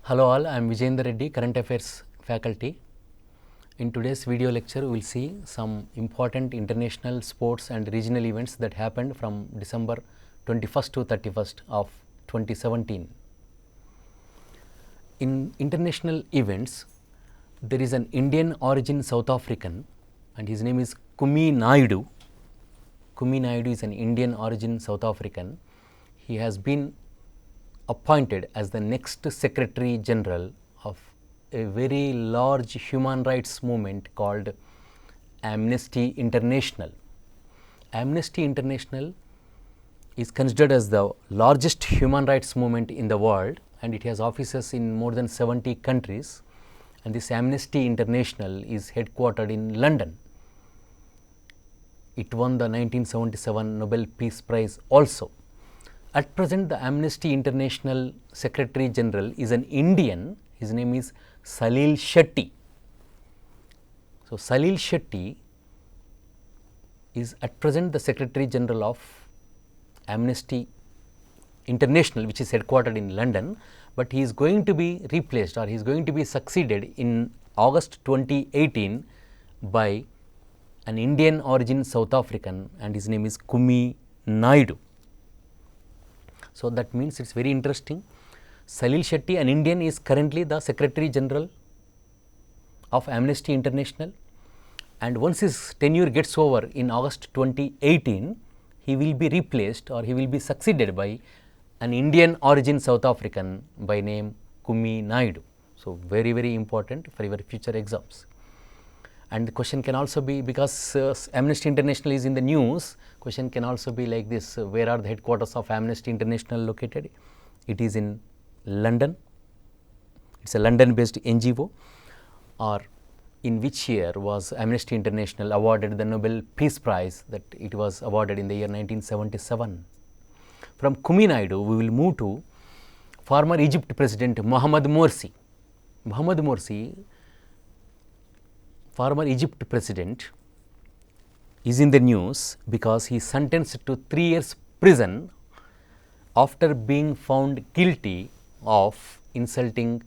Hello all, I am Vijayendar Reddy, Current Affairs faculty. In today's video lecture, we will see some important international sports and regional events that happened from December 21st to 31st of 2017. In international events, there is an Indian origin South African and his name is Kumi Naidu. Kumi Naidu is an Indian origin South African. He has been appointed as the next Secretary General of a very large human rights movement called Amnesty International. Amnesty International is considered as the largest human rights movement in the world, and it has offices in more than 70 countries, and this Amnesty International is headquartered in London. It won the 1977 Nobel Peace Prize also. At present, the Amnesty International Secretary General is an Indian. His name is Salil Shetty. So, Salil Shetty is at present the Secretary General of Amnesty International, which is headquartered in London, but he is going to be replaced, or he is going to be succeeded in August 2018 by an Indian origin South African, and his name is Kumi Naidu. So, that means it is very interesting. Salil Shetty, an Indian, is currently the Secretary General of Amnesty International, and once his tenure gets over in August 2018, he will be replaced, or he will be succeeded by an Indian origin South African by name Kumi Naidu. So, very, very important for your future exams. And the question can also be, because Amnesty International is in the news, question can also be like this: where are the headquarters of Amnesty International located? It is in London. It is a London based NGO. Or in which year was Amnesty International awarded the Nobel Peace Prize? That it was awarded in the year 1977. From Kumi Naidu, we will move to former Egypt President Mohamed Morsi. Mohamed Morsi, former Egypt President, is in the news because he is sentenced to 3 years prison after being found guilty of insulting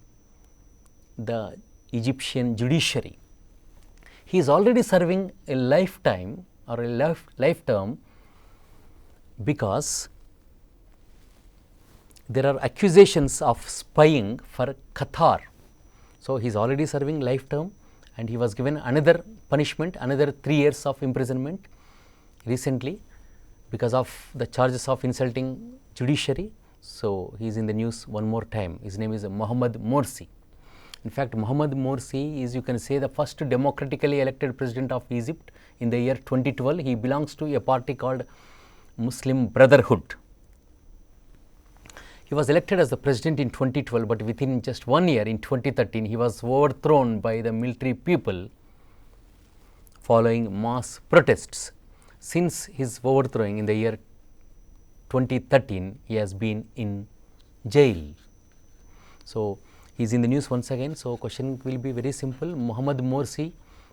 the Egyptian judiciary. He is already serving a lifetime or a life term because there are accusations of spying for Qatar. So, he is already serving life term, and he was given another punishment, another 3 years of imprisonment recently because of the charges of insulting judiciary. So, he is in the news one more time. His name is Mohamed Morsi. In fact, Mohamed Morsi is, you can say, the first democratically elected president of Egypt in the year 2012. He belongs to a party called Muslim Brotherhood. He was elected as the president in 2012, but within just 1 year, in 2013, he was overthrown by the military people following mass protests. Since his overthrowing in the year 2013, he has been in jail. So, he is in the news once again. So, question will be very simple. Mohamed Morsi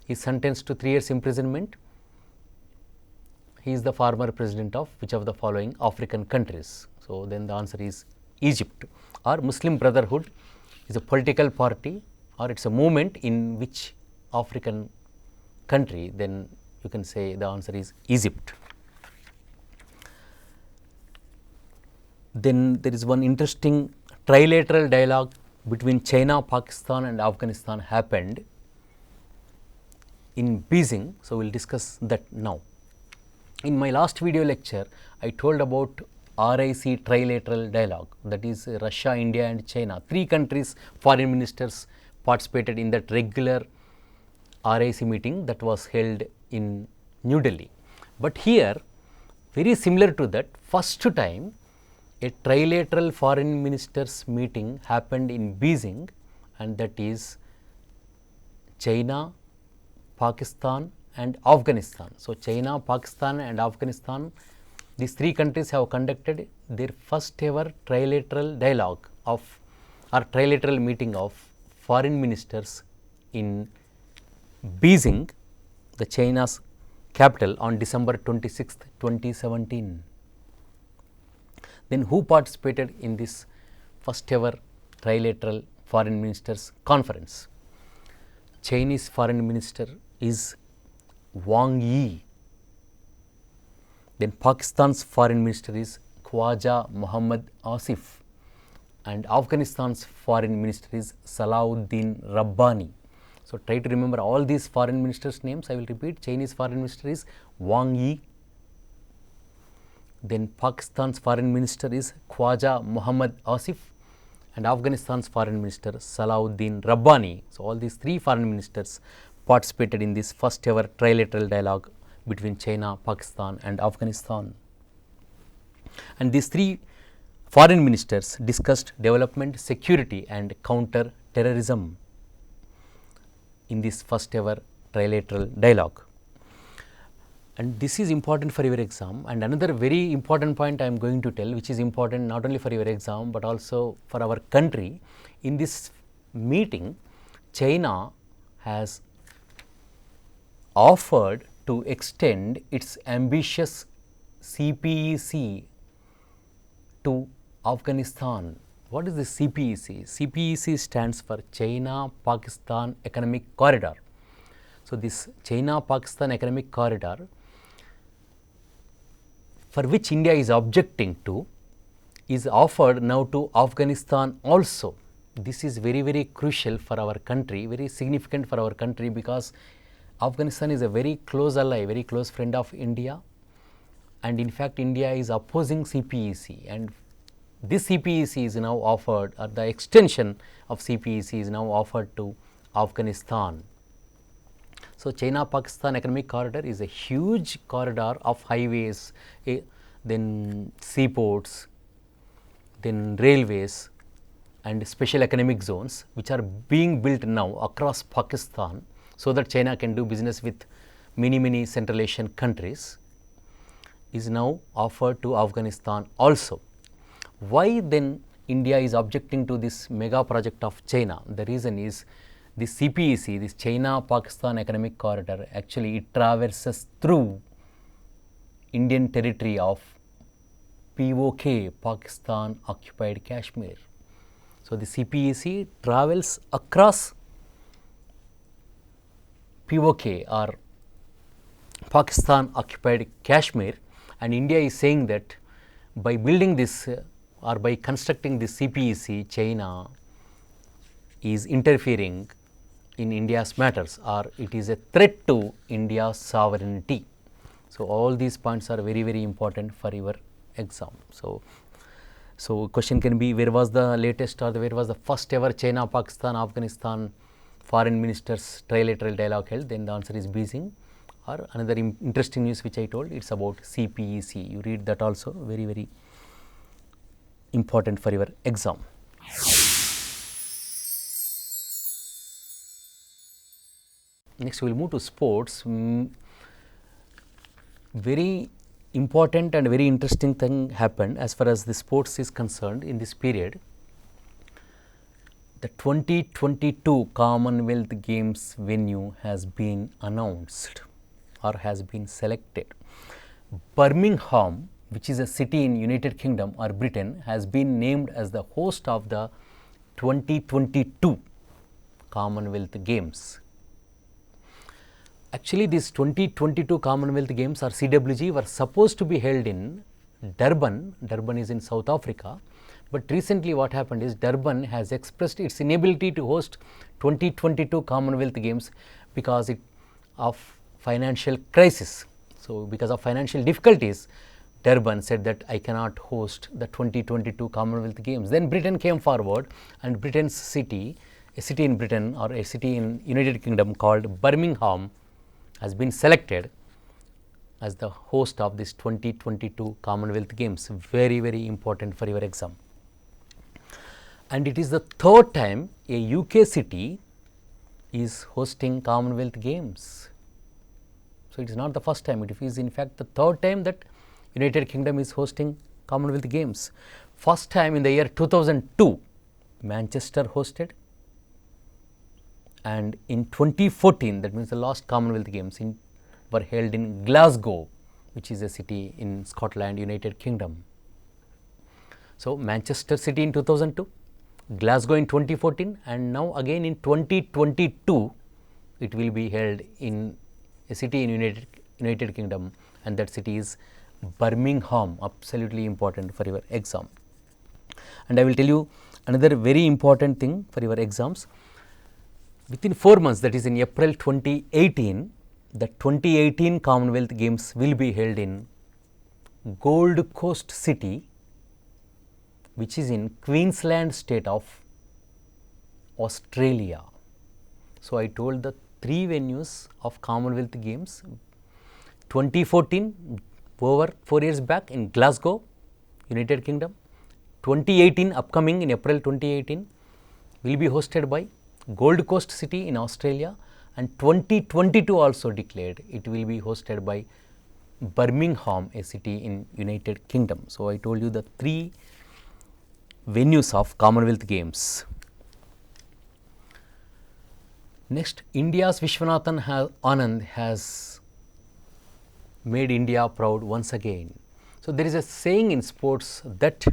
is sentenced to 3 years imprisonment. He is the former president of which of the following African countries? So, then the answer is Egypt. Or Muslim Brotherhood is a political party, or it is a movement in which African country? Then you can say the answer is Egypt. Then there is one interesting trilateral dialogue between China, Pakistan and Afghanistan happened in Beijing. So, we will discuss that now. In my last video lecture, I told about RIC trilateral dialogue, that is Russia, India and China. 3 countries foreign ministers participated in that regular RIC meeting that was held in New Delhi. But here, very similar to that, first time a trilateral foreign ministers meeting happened in Beijing, and that is China, Pakistan and Afghanistan. So, China, Pakistan and Afghanistan, these 3 countries have conducted their first ever trilateral dialogue of, or trilateral meeting of foreign ministers in Beijing, the China's capital, on December 26th, 2017. Then who participated in this first ever trilateral Foreign Ministers Conference. Chinese Foreign Minister is Wang Yi. Then Pakistan's Foreign Minister is Khwaja Muhammad Asif, and Afghanistan's Foreign Minister is Salahuddin Rabbani. So, try to remember all these foreign ministers' names. I will repeat. Chinese Foreign Minister is Wang Yi. Then Pakistan's Foreign Minister is Khwaja Muhammad Asif, and Afghanistan's Foreign Minister Salahuddin Rabbani. So, all these three foreign ministers participated in this first ever trilateral dialogue between China, Pakistan and Afghanistan. And these three foreign ministers discussed development, security and counter terrorism in this first ever trilateral dialogue. And this is important for your exam. And another very important point I am going to tell, which is important not only for your exam but also for our country. In this meeting, China has offered to extend its ambitious CPEC to Afghanistan. What is the CPEC? CPEC stands for China-Pakistan Economic Corridor. So, this China-Pakistan Economic Corridor, for which India is objecting to, is offered now to Afghanistan also. This is very, very crucial for our country, very significant for our country, because Afghanistan is a very close ally, very close friend of India, and in fact India is opposing CPEC, and this CPEC is now offered, or the extension of CPEC is now offered to Afghanistan. So, China-Pakistan Economic Corridor is a huge corridor of highways, then seaports, then railways and special economic zones, which are being built now across Pakistan, so that China can do business with many Central Asian countries, is now offered to Afghanistan also. Why then India is objecting to this mega project of China? The reason is this CPEC, this China-Pakistan Economic Corridor, actually it traverses through Indian territory of POK, Pakistan Occupied Kashmir. So, the CPEC travels across POK or Pakistan Occupied Kashmir, and India is saying that by building this or by constructing this CPEC, China is interfering in India's matters, or it is a threat to India's sovereignty. So, all these points are very important for your exam. So, question can be, where was the latest or where was the first ever China, Pakistan, Afghanistan foreign ministers trilateral dialogue held? Then the answer is Beijing. Or another interesting news which I told, it is about CPEC. You read that also, very important for your exam. Next, we will move to sports. Very important and very interesting thing happened as far as the sports is concerned in this period. The 2022 Commonwealth Games venue has been announced or has been selected. Birmingham, which is a city in United Kingdom or Britain, has been named as the host of the 2022 Commonwealth Games. Actually, these 2022 Commonwealth Games or CWG were supposed to be held in Durban. Durban is in South Africa, but recently what happened is Durban has expressed its inability to host 2022 Commonwealth Games because of financial crisis. So, because of financial difficulties, Durban said that I cannot host the 2022 Commonwealth Games. Then Britain came forward, and Britain's city, a city in Britain or a city in United Kingdom called Birmingham, has been selected as the host of this 2022 Commonwealth Games. Very important for your exam. And it is the third time a UK city is hosting Commonwealth Games. So, it is not the first time, it is in fact the third time that United Kingdom is hosting Commonwealth Games. First time in the year 2002, Manchester hosted, and in 2014, that means the last Commonwealth Games were held in Glasgow, which is a city in Scotland, United Kingdom. So, Manchester city in 2002, Glasgow in 2014, and now again in 2022 it will be held in a city in United Kingdom, and that city is Birmingham. Absolutely important for your exam. And I will tell you another very important thing for your exams. Within 4 months, that is in April 2018, the 2018 Commonwealth Games will be held in Gold Coast City, which is in Queensland state of Australia. So, I told the 3 venues of Commonwealth Games. 2014, over 4 years back, in Glasgow, United Kingdom. 2018, upcoming in April 2018, will be hosted by Gold Coast City in Australia, and 2022 also declared it will be hosted by Birmingham, a city in United Kingdom. So, I told you the 3 venues of Commonwealth Games. Next, India's Vishwanathan Anand has made India proud once again. So, there is a saying in sports that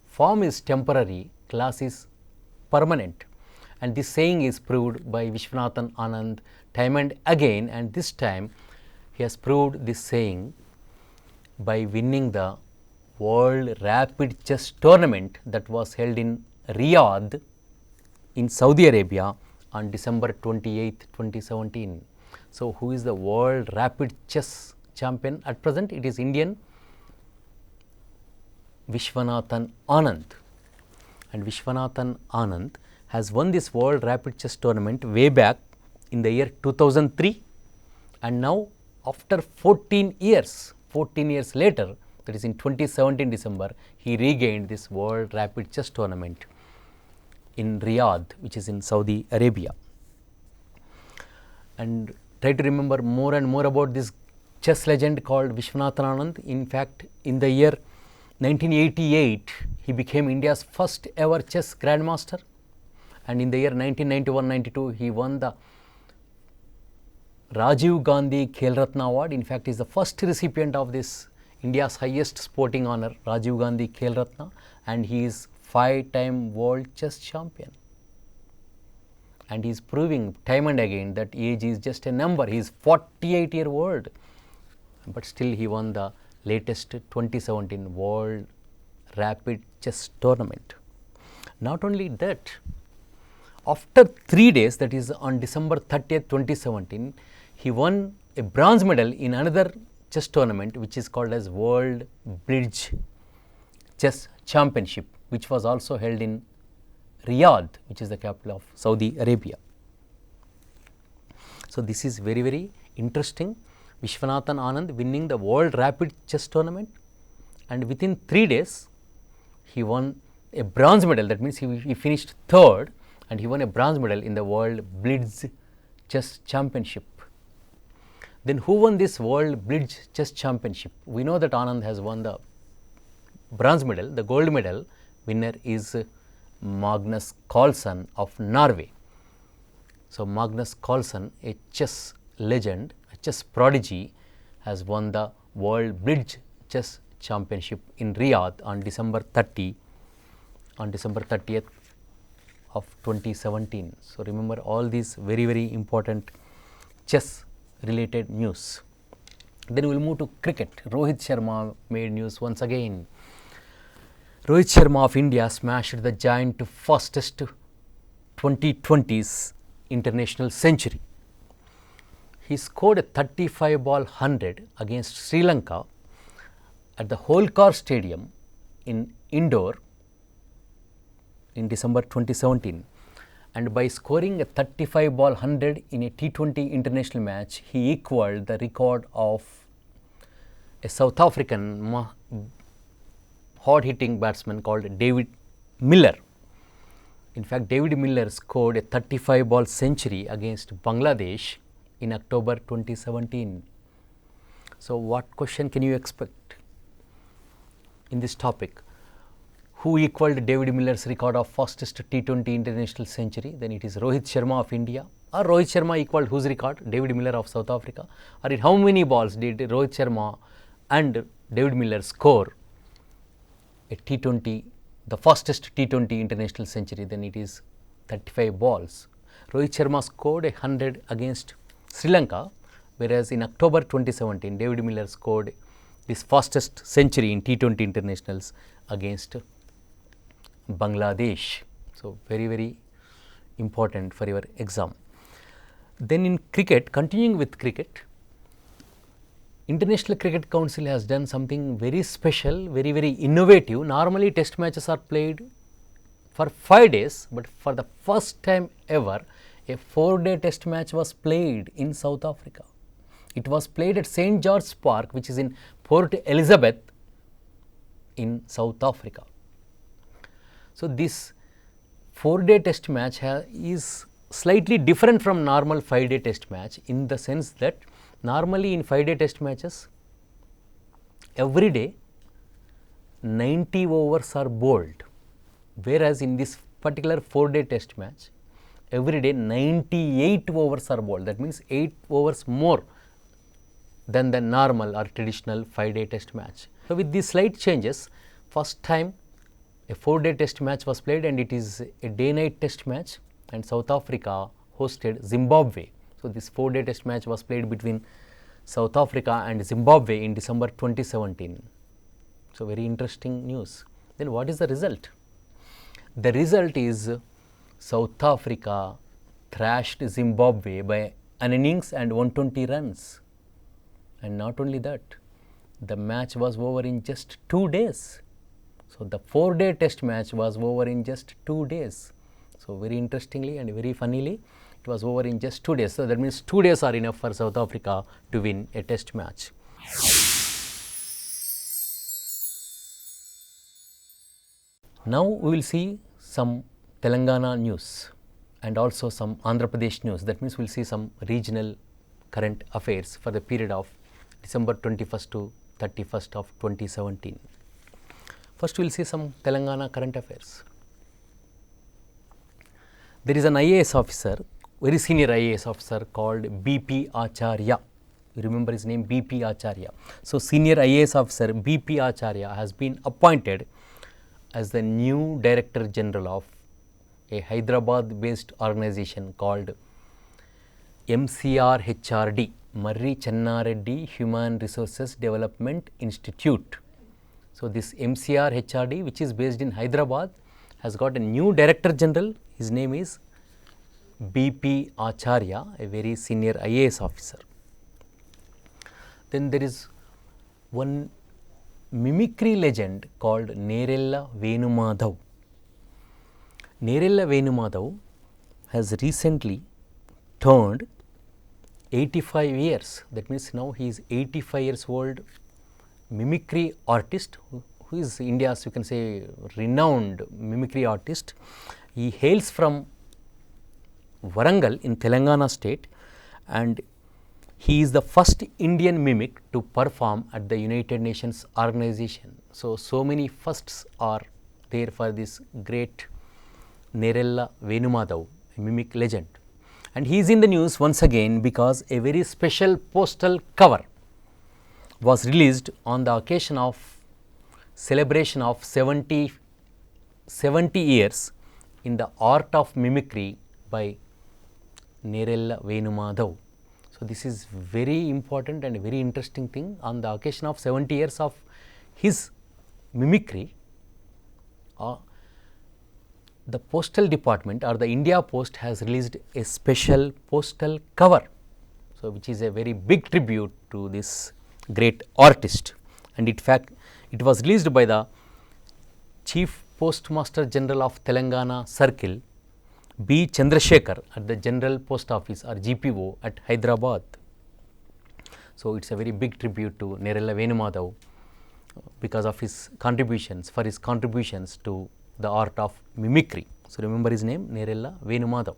form is temporary, class is permanent, and this saying is proved by Vishwanathan Anand time and again, and this time he has proved this saying by winning the World Rapid Chess Tournament that was held in Riyadh in Saudi Arabia on December 28, 2017. So, who is the World Rapid Chess Champion at present? It is Indian Vishwanathan Anand, and Vishwanathan Anand has won this World Rapid Chess Tournament way back in the year 2003, and now after 14 years later, that is in 2017 December, he regained this World Rapid Chess Tournament in Riyadh, which is in Saudi Arabia. And try to remember more and more about this chess legend called Vishwanathan Anand. In fact, in the year 1988, he became India's first ever chess grandmaster, and in the year 1991-92, he won the Rajiv Gandhi Khel Ratna Award. In fact, he is the first recipient of this India's highest sporting honor, Rajiv Gandhi Khel Ratna, and he is 5-time world chess champion. And he is proving time and again that age is just a number. He is 48-year-old, but still he won the latest 2017 World Rapid Chess Tournament. Not only that, after 3 days, that is on December 30th, 2017, he won a bronze medal in another chess tournament which is called as World Bridge Chess Championship, which was also held in Riyadh, which is the capital of Saudi Arabia. So, this is very, very interesting. Vishwanathan Anand winning the World Rapid Chess Tournament, and within 3 days he won a bronze medal. That means he finished 3rd, and he won a bronze medal in the World Blitz Chess Championship. Then who won this World Blitz Chess Championship? We know that Anand has won the bronze medal. The gold medal winner is Magnus Carlsen of Norway. So, Magnus Carlsen, a chess legend, a chess prodigy, has won the World Blitz Chess Championship in Riyadh on December 30th of 2017. So, remember all these very, very important chess related news. Then we will move to cricket. Rohit Sharma made news once again. Rohit Sharma of India smashed the giant fastest 2020s international century. He scored a 35-ball 100 against Sri Lanka at the Holkar Stadium in Indore in December 2017, and by scoring a 35-ball 100 in a T20 international match, he equaled the record of a South African hard-hitting batsman called David Miller. In fact, David Miller scored a 35-ball century against Bangladesh in October 2017. So, what question can you expect in this topic? Who equaled David Miller's record of fastest T20 international century? Then it is Rohit Sharma of India, or Rohit Sharma equaled whose record? David Miller of South Africa, or in how many balls did Rohit Sharma and David Miller score a T20 the fastest T20 international century, then it is 35 balls. Rohit Sharma scored 100 against Sri Lanka, whereas in October 2017, David Miller scored this fastest century in T20 internationals against Bangladesh. So, very, very important for your exam. Then in cricket, continuing with cricket, International Cricket Council has done something very special, very, very innovative. Normally test matches are played for 5 days, but for the first time ever, a 4-day test match was played in South Africa. It was played at St. George's Park, which is in Port Elizabeth in South Africa. So, this 4-day test match is slightly different from normal 5-day test match in the sense that normally in 5-day test matches, every day 90 overs are bowled, whereas in this particular 4-day test match, every day 98 overs are bowled. That means 8 overs more than the normal or traditional 5-day test match. So, with these slight changes, first time a 4-day test match was played, and it is a day-night test match, and South Africa hosted Zimbabwe. So, this 4-day test match was played between South Africa and Zimbabwe in December 2017. So, very interesting news. Then what is the result? The result is South Africa thrashed Zimbabwe by an innings and 120 runs. And not only that, the match was over in just 2 days. So, the 4-day test match was over in just 2 days. So, very interestingly and very funnily, it was over in just 2 days. So, that means 2 days are enough for South Africa to win a test match. Now, we will see some Telangana news and also some Andhra Pradesh news. That means, we will see some regional current affairs for the period of December 21st to 31st of 2017. First, we will see some Telangana current affairs. There is an IAS officer, very senior IAS officer called B.P. Acharya. You remember his name, B.P. Acharya. So, senior IAS officer B.P. Acharya has been appointed as the new Director General of a Hyderabad based organization called MCRHRD, Marri Channareddy Human Resources Development Institute. So, this MCRHRD, which is based in Hyderabad, has got a new Director General. His name is B.P. Acharya, a very senior IAS officer. Then there is one mimicry legend called Nerella Venumadhav. Nerella Venumadhav has recently turned 85 years. That means, now he is 85 years old mimicry artist who is India's, you can say, renowned mimicry artist. He hails from Warangal in Telangana state, and he is the first Indian mimic to perform at the United Nations organization. So many firsts are there for this great Nerella Venumadhav, a mimic legend. And he is in the news once again because a very special postal cover was released on the occasion of celebration of 70 years in the art of mimicry by Nerella Venumadhav. So, this is very important and a very interesting thing. On the occasion of 70 years of his mimicry, the postal department or the India Post has released a special postal cover, so which is a very big tribute to this great artist. And in fact, it was released by the Chief Postmaster General of Telangana Circle, B. Chandrasekhar, at the General Post Office or GPO at Hyderabad. So, it is a very big tribute to Nerella Venumadhav because of his contributions, to the art of mimicry. So, remember his name, Nerella Venumadhav.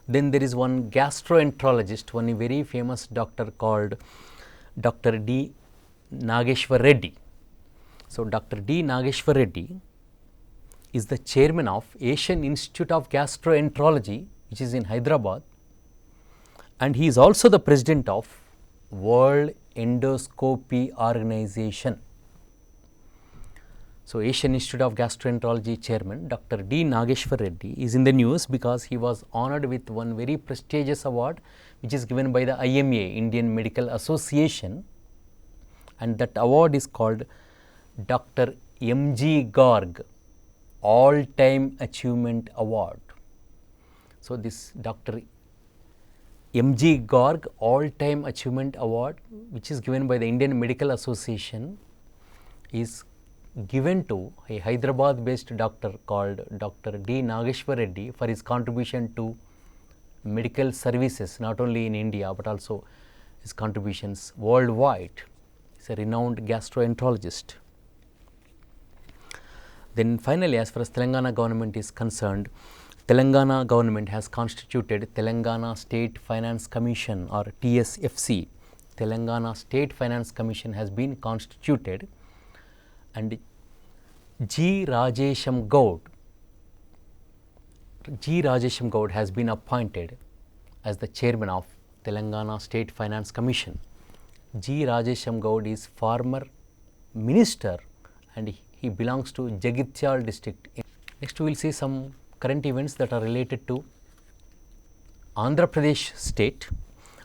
Then there is one gastroenterologist, one very famous doctor called Dr. D. Nageshwar Reddy. So, Dr. D. Nageshwar Reddy is the chairman of Asian Institute of Gastroenterology, which is in Hyderabad, and he is also the president of World Endoscopy Organization. So, Asian Institute of Gastroenterology chairman Dr. D. Nageshwar Reddy is in the news because he was honored with one very prestigious award which is given by the IMA, Indian Medical Association, and that award is called Dr. M.G. Garg All Time Achievement Award. So, this Dr. M.G. Garg All Time Achievement Award, which is given by the Indian Medical Association, is given to a Hyderabad based doctor called Dr. D. Nageshwar Reddy for his contribution to medical services not only in India but also his contributions worldwide. He is a renowned gastroenterologist. Then finally, as far as Telangana government is concerned, Telangana government has constituted Telangana State Finance Commission or TSFC. Telangana State Finance Commission has been constituted, and G. Rajesham Gaud has been appointed as the chairman of Telangana State Finance Commission. G. Rajesham Gaud is former minister and he belongs to Jagityal district. Next we will see some current events that are related to Andhra Pradesh state.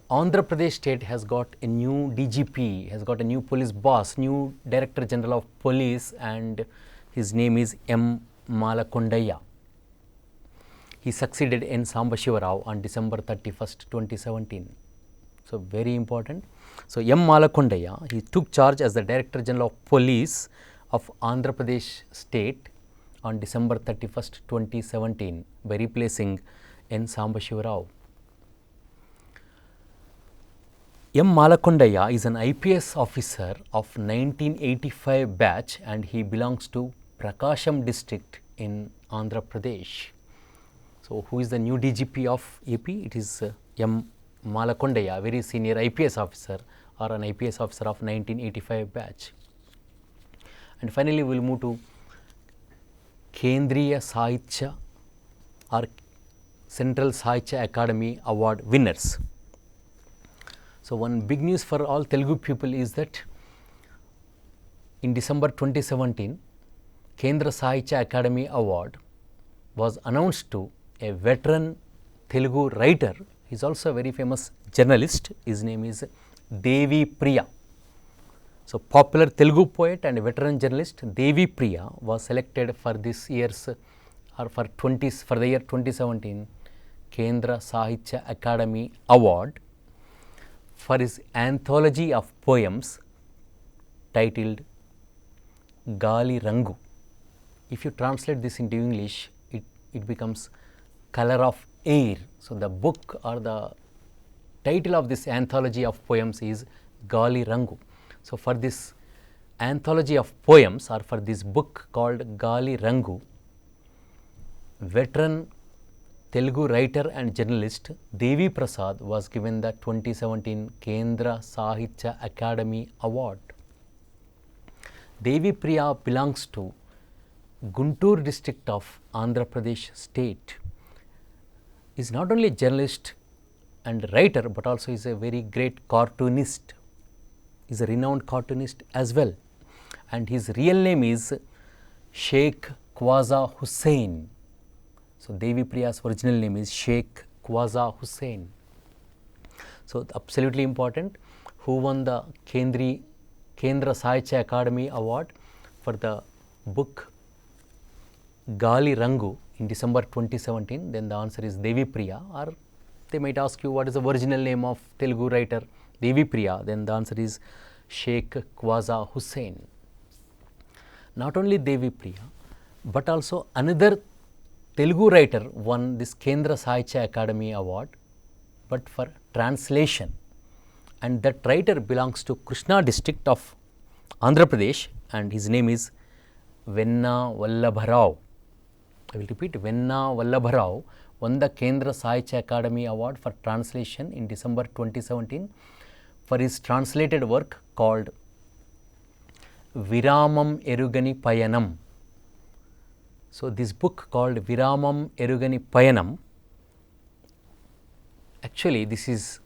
Andhra Pradesh state has got a new DGP, has got a new police boss, new Director General of Police, and his name is M. Malakondaya. He succeeded N. Sambashiva Rao on December 31st, 2017. So, very important. So, M. Malakondaya, he took charge as the Director General of Police of Andhra Pradesh state on December 31st, 2017 by replacing N. Sambashiva Rao. M. Malakondaya is an IPS officer of 1985 batch and he belongs to Prakasham district in Andhra Pradesh. So, who is the new DGP of AP? It is M. Malakondaya, very senior IPS officer or an IPS officer of 1985 batch. And finally, we will move to Kendriya Sahitya or Central Sahitya Academy Award winners. So, one big news for all Telugu people is that in December 2017, Kendra Sahitya Academy Award was announced to a veteran Telugu writer. He is also a very famous journalist. His name is Devi Priya. So, popular Telugu poet and veteran journalist Devi Priya was selected for this year's or for the year 2017 Kendra Sahitya Academy Award for his anthology of poems titled Gali Rangu. If you translate this into English, it becomes Color of Air. So, the book or the title of this anthology of poems is Gali Rangu. So, for this anthology of poems or for this book called Gali Rangu, veteran Telugu writer and journalist Devi Prasad was given the 2017 Kendra Sahitya Academy Award. Devi Priya belongs to Guntur district of Andhra Pradesh state. He is not only a journalist and writer, but also is a very great cartoonist. He is a renowned cartoonist as well. And his real name is Sheikh Khwaja Hussain. So, Devi Priya's original name is Sheikh Khwaja Hussain. So, absolutely important, who won the Kendra Sahitya Academy Award for the book Gali Rangu in December 2017, then the answer is Devi Priya, or they might ask you what is the original name of Telugu writer Devi Priya, then the answer is Sheikh Khwaja Hussain. Not only Devi Priya, but also another Telugu writer won this Kendra Sahitya Academy Award, but for translation, and that writer belongs to Krishna district of Andhra Pradesh and his name is Venna Vallabharao. I will repeat, Venna Vallabharao won the Kendra Sahitya Academy Award for translation in December 2017 for his translated work called Viramam Erugani Payanam. So, this book called Viramam Erugani Payanam, actually this is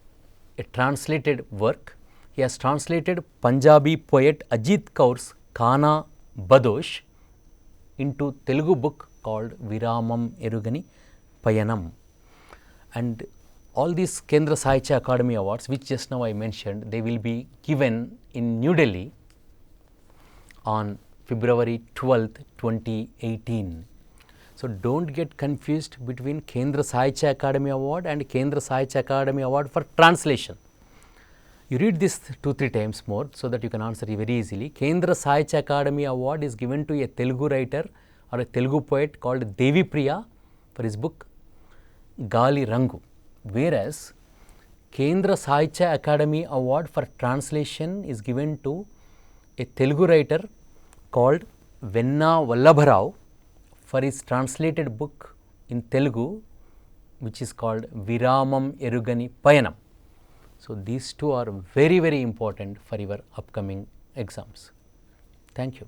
a translated work. He has translated Punjabi poet Ajit Kaur's Kana Badosh into Telugu book called Viramam Erugani Payanam. And all these Kendra Sahitya Academy Awards, which just now I mentioned, they will be given in New Delhi on February 12th, 2018. So don't get confused between Kendra Sahitya Academy Award and Kendra Sahitya Academy Award for translation. You read this 2-3 times more so that you can answer it very easily. Kendra Sahitya Academy Award is given to a Telugu writer or a Telugu poet called Devi Priya for his book Gali Rangu, whereas Kendra Sahitya Academy Award for translation is given to a Telugu writer called Venna Vallabharao for his translated book in Telugu, which is called Viramam Erugani Payanam. So these two are very, very important for your upcoming exams. Thank you.